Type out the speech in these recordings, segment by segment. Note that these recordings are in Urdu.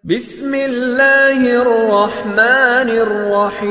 بسم الله الرحمن الرحيم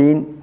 3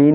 3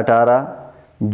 18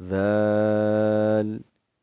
ذال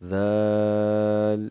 ذال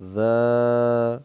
ذا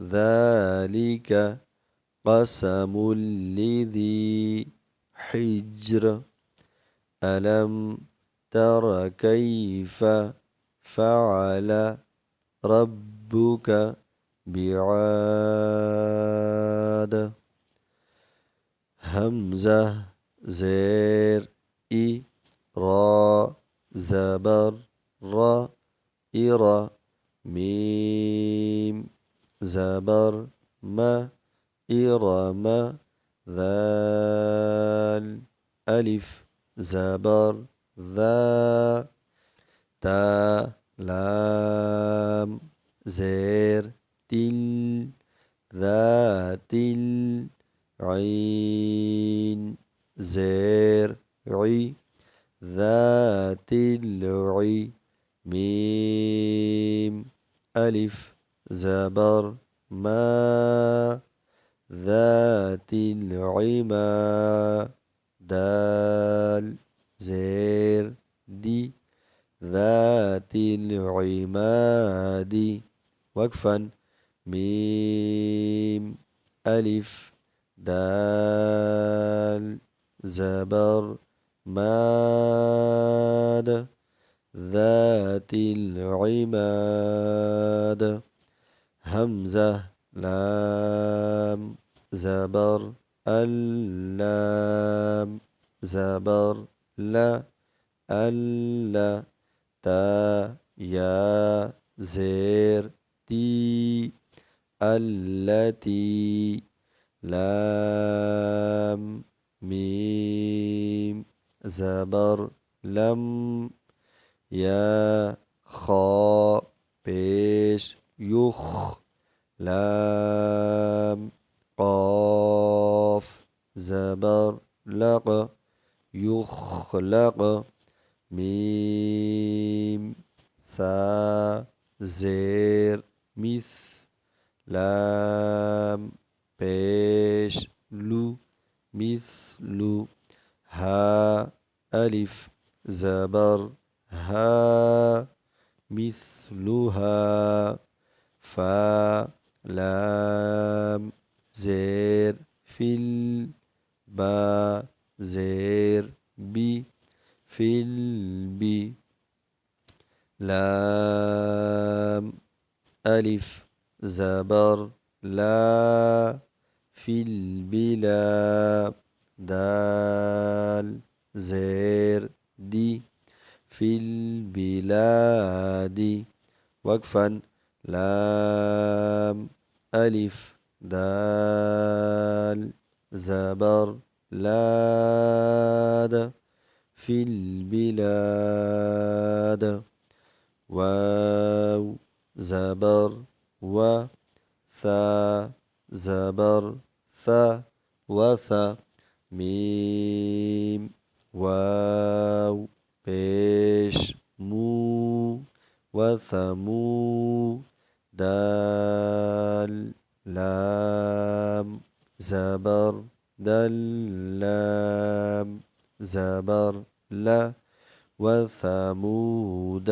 ذلك قسم لذي حجر ألم تر كيف فعل ربك بعاد همزة زير إي را زبر را إرى ميم زبر ما إرم ذال ألف زبر ذا تا لام زير تل ذات العين زير عي ذات العي ميم ألف زبر ما ذات العما دال زير دي ذات العماد وقفا ميم ألف دال زبر ماد ذات العماد همزة لام زبر اللام زبر لا ألا تا يا زير تي التي لام ميم زبر لم يا خا پیش يخ لام قاف زبر لق يخلق ميم ثا زير مث لام پیش لو مثل ها ألف زبر ها مثلها فا لام زير فيل با زير بي بي لام ألف زبر لا في البلا دال زير دي في البلاد وقفا لام ألف دال زبر لاد في البلاد واو زبر و ثا زبر ثا وثا ميم واو پیش مو وثمو دال لام زبر دل لام زبر لا وثمود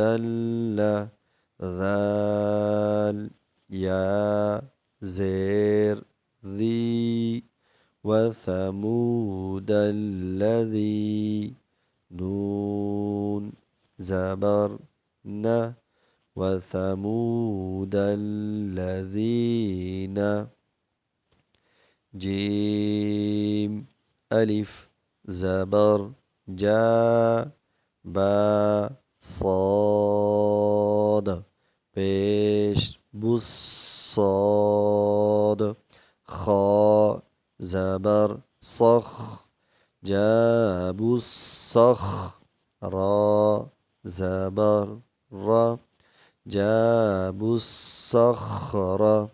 ذال يا زير ذي وثمود الذي نون زبر ن وثمود الذين جيم ألف زبر جا با صاد پیش بصاد خا زبر صخ جاب الصخ را زبر را جاب الصخر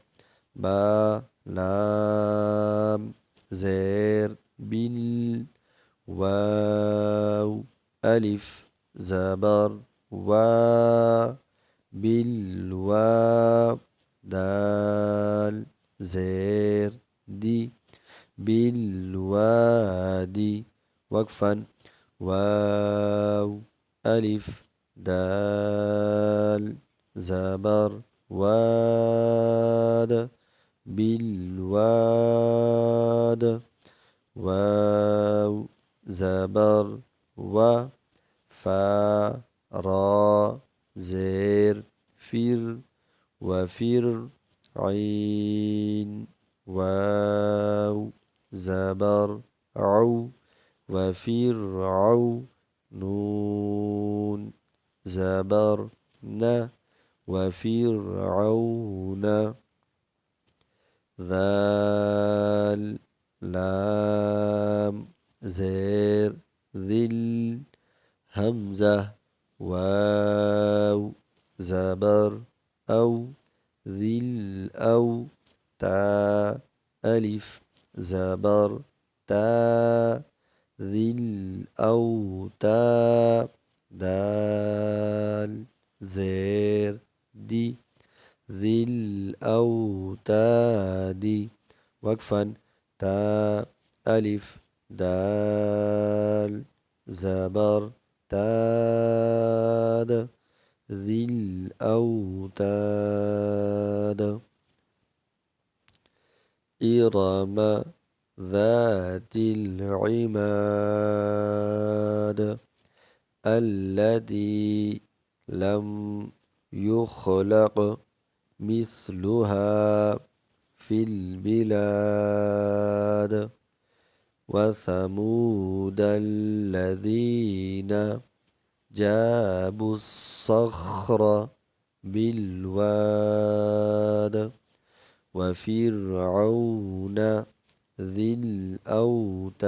با لام زير بال واو ألف زبر وا بالواو دال زير دي بالوادي وقفا واو ألف دال زبر واد بالواد واو زبر و فا را زير فير وفر عين واو زبر عو وفرعو نون زبر ن وفرعون ذال لام زير ذل همزة واو زبر أو ذل أو تا ألف زبر تا ذل أو تا دال زير دي ذي الأوتاد وقفا تا ألف دال زبر تاد ذي الأوتاد إرم ذات العماد التي لم يخلق مثلها في البلاد وثمود الذين جابوا الصخر بالواد وفرعون ذي الأوتاد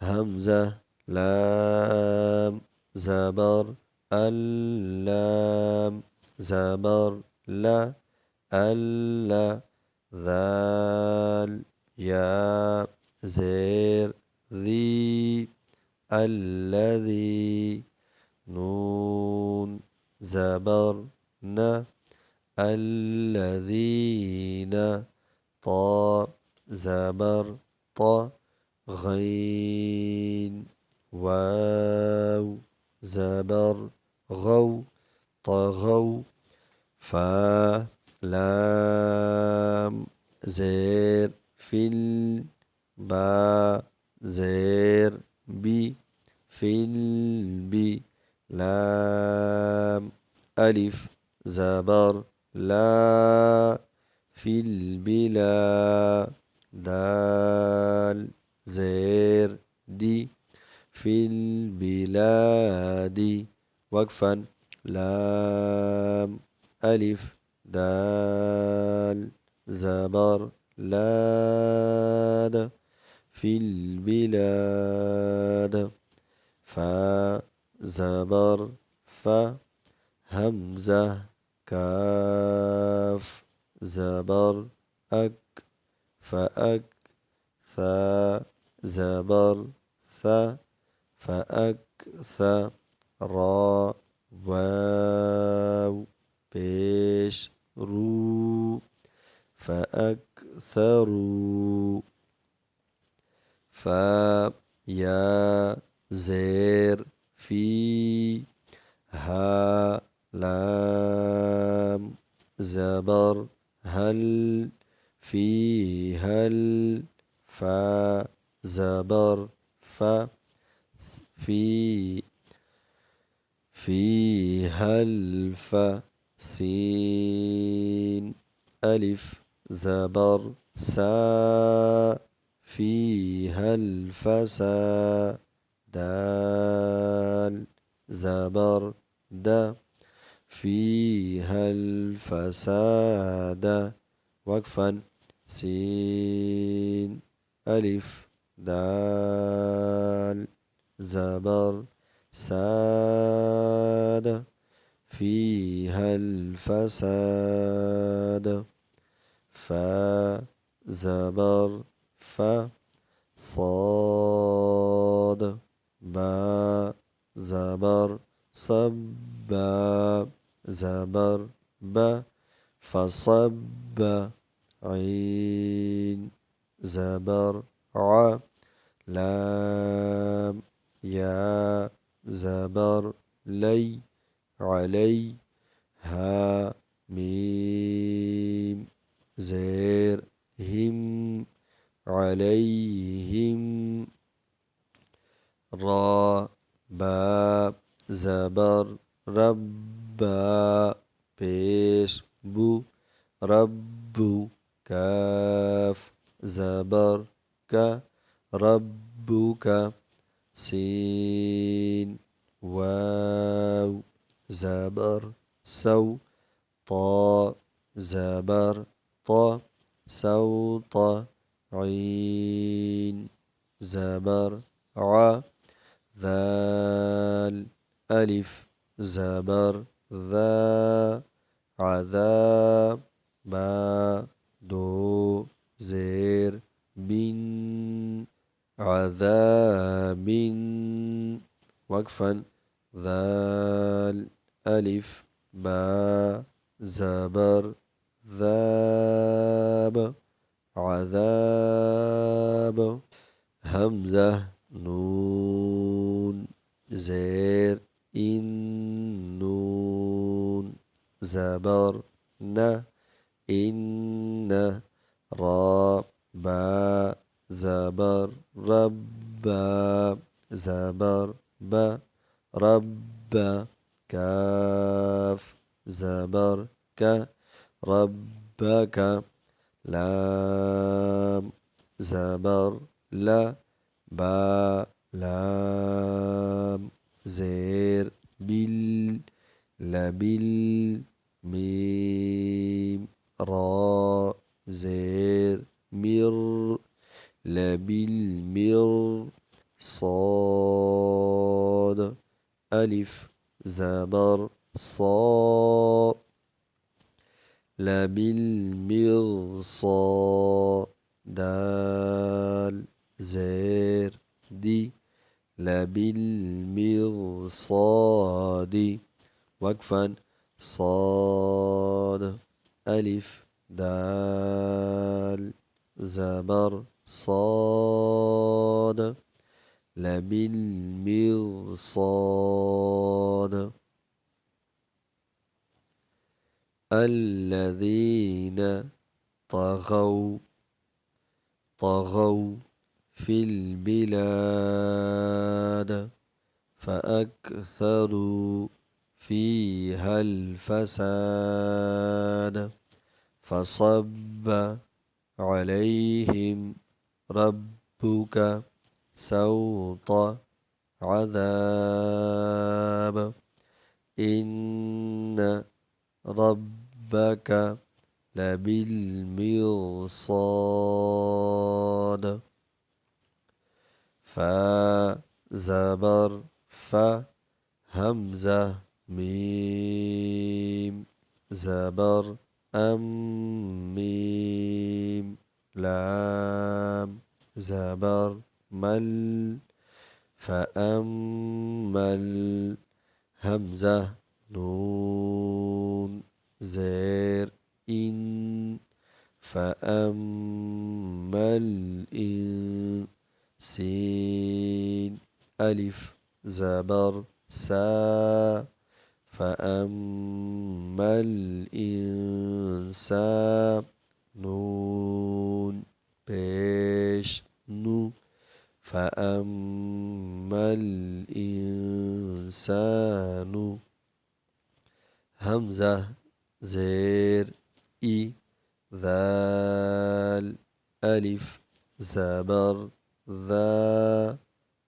همزة لام زبر اللام زبر لا ألا ذال يا زير ذي الذي نون زبر ن الذين طا زبر طا غين واو زبر غو طغوا فا لام زير فيل با زير بي فيل بي لام ألف زبر لا في البلا دال زير دي في البلاد وقفا لام ألف دال زبر لاد في البلاد فا زبر فا همزة كاف زبر أك فأك ثا زبر ثا فأكثر را واو بيش رو فأكثروا فا يا زير في ها لام زبر هل في هل فا زبر فا فيها الفا سين ألف زبر سا فيها الفسا دال زبر دا فيها الفساد وقفا سين ألف دال زبر ساد فيها الفساد فا زبر فا صاد با زبر صبا زبر با فصب عين زبر ع لام يا زبر لي علي ها ميم زير هم عليهم را با زبر ربا پیش بو ربو كاف زبر ك ربك سين واو زبر سو طا زبر طا سوط عين زبر ع ذال ألف زبر ذا عذاب با دو زير بن عذاب وقفا ذال ألف با زبر ذاب عذاب همزة نون زير إن نون زبر ن إن را با زبر ربا زبر با رب كاف زبر ك ربك لام زبر لا با لام زير بال لبل ميم را زير مر لبالمر صاد ألف زبر صا لبالمرصاد دال زير دي لبالمرصاد وقفا صاد ألف دال زبر صاد لبالمرصاد الذين طغوا في البلاد فأكثروا فيها الفساد فصب عليهم ربك سوط عذاب إن ربك لبالمرصاد فا زبر فا همزة ميم زبر ميم لام زبر مل فأمل همزة نون زير إن فأمل إن سين ألف زبر سا فأما الإنسان نون بيش نو فأما الإنسان همزة زير إي ذال ألف زبر ذا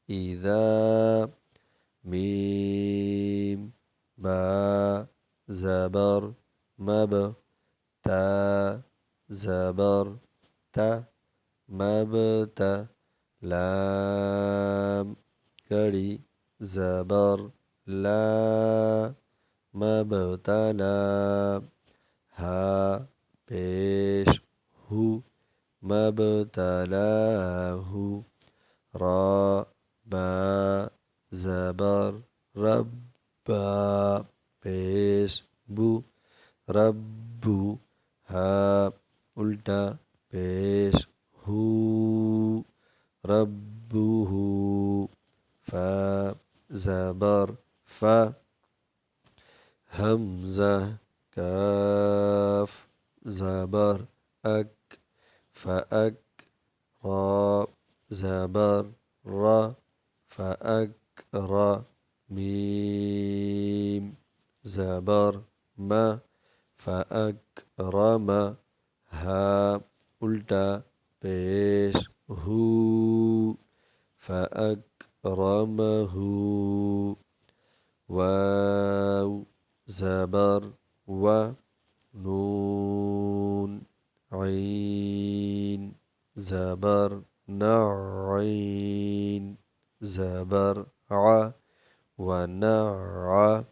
إذا ميم با زبر مب تا زبر تا مبت لام کڑی زبر لا مبتلا ها پیش هو مبتلاه را با زبر ربا پیش بو ربو ها الٹا پیش هو ربه فا زبر فا همزة كاف زبر أك فأك را زبر را فأكرى ميم زبر ما فأكرم ها الٹا پیش هو فأكرمه واو زبر و نون عين زبر نعين زبر ع ونع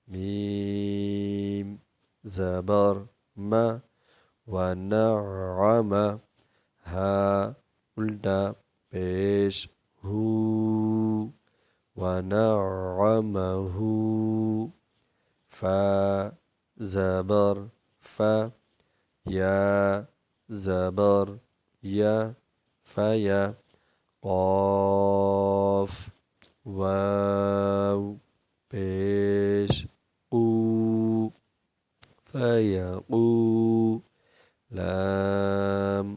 ميم زبر ما ونعم ها الٹا پیش هو ونعمه فا زبر فا يا زبر يا فيا قاف واو پیش قو فيقو لام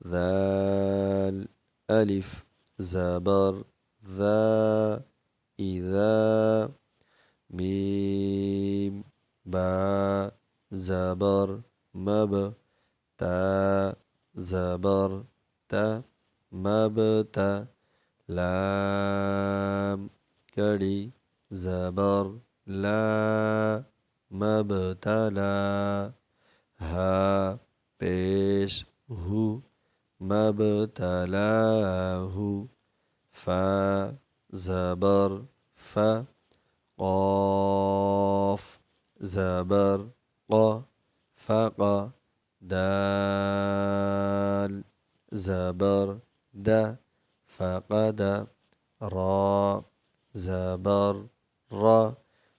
ذال ألف زبر ذا إذا ميم با زبر مب تا زبر تا مبتا لام کڑی زبر لا مبتلا ها پیش هو مبتلاه فا زبر فا قاف زبر قا فقا دال زبر دا فقد را زبر را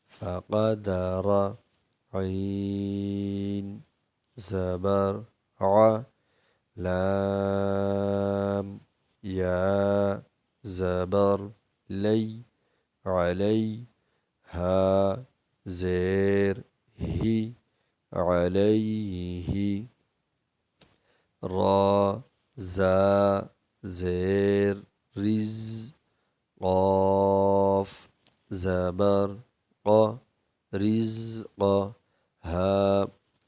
فقدر عين زبر ع لام يا زبر لي علي ها زير هي عليه را زا زير رز قاف زبر قا رزق ها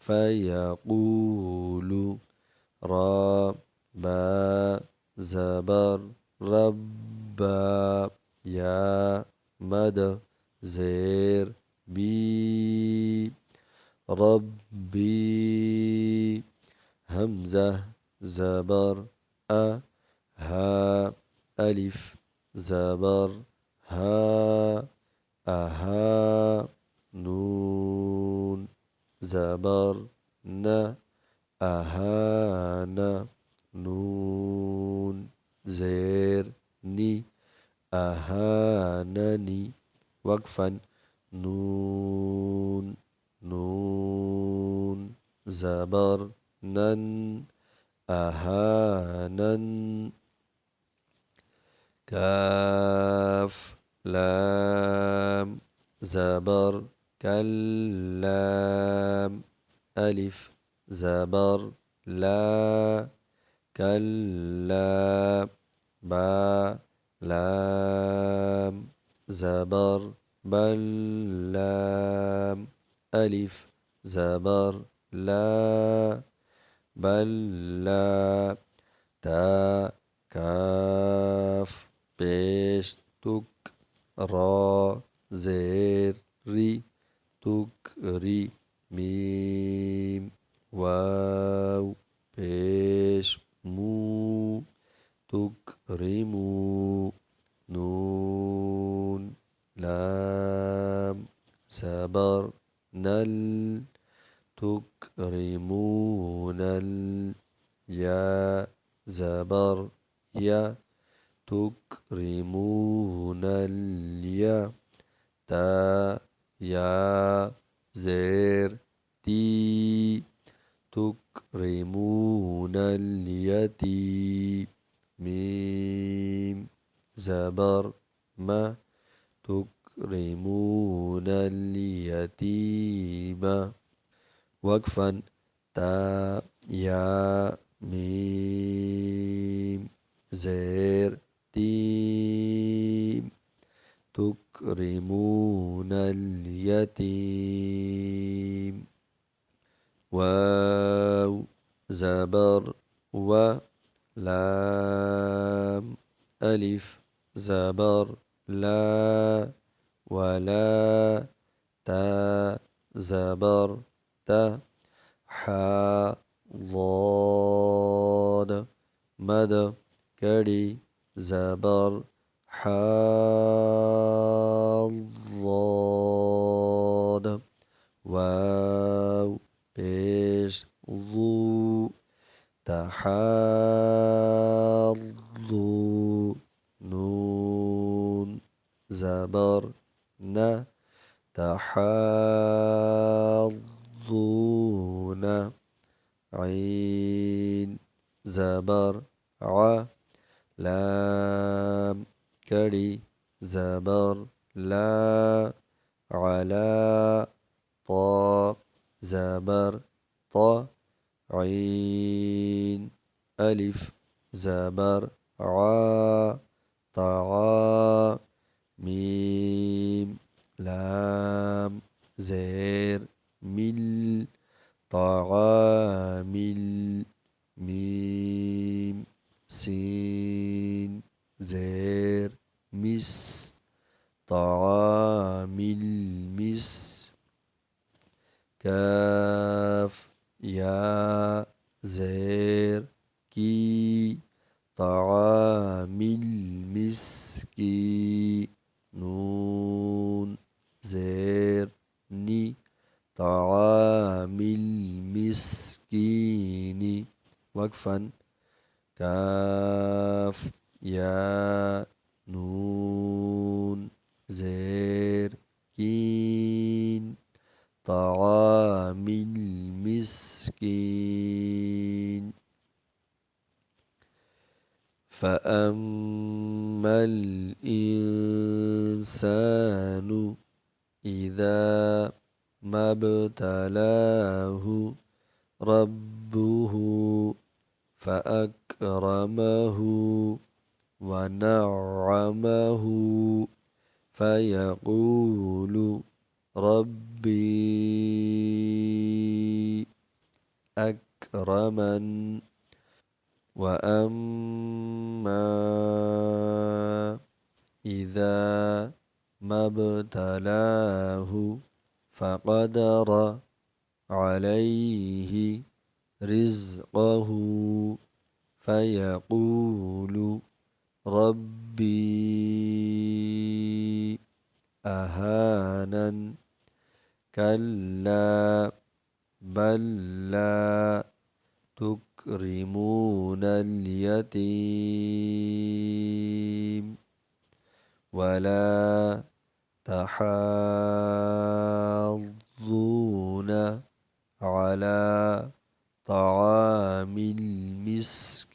فيقول را با زبر ربا يا مد زير بي ربي همزة زبر أ ها ألف زبر ها أها نون زبر ن أهان نون زير ني أهانني وقفا نون نون زبر نن أهانن كاف لام زبر كلام ألف زبر لا كلا با لام زبر بل لام ألف زبر لا بل لا تا كاف بيش تك را زير ري تكري ميم واو بيش مو تكرمو نون لام زبر نل تكرم تكرمون اليا زبر يا تكرمون اليا تا يا زير تي تكرمون اليتيم ميم زبر ما تكرمون اليتيم وقفا تا يا ميم زير تيم تكرمون اليتيم واو زبر و لام ألف زبر لا ولا تا زبر تا حا ضاد مد كري زبر حاضاد واو پیش ضو تحاضو نون زبر ن تحاضون عين زبر ع لام كري زبر لا على طا زبر طا عين ألف زبر ع طعا ميم لام زير مل طعامل ميم سين زير مس طعام المس كاف يا زير كي طعام المسكي نون زير ني طعام المسكين وقفا كاف يا نون زير كين طعام المسكين فأما الإنسان إذا ما ابتلاه ربه فأكرمه ونعمه فيقول ربي أكرمن وأما إذا ما ابتلاه فقدر عليه رزقه فيقول ربي أهانن كلا بل لا تكرمون اليتيم ولا تحاضون على طعام المسكين।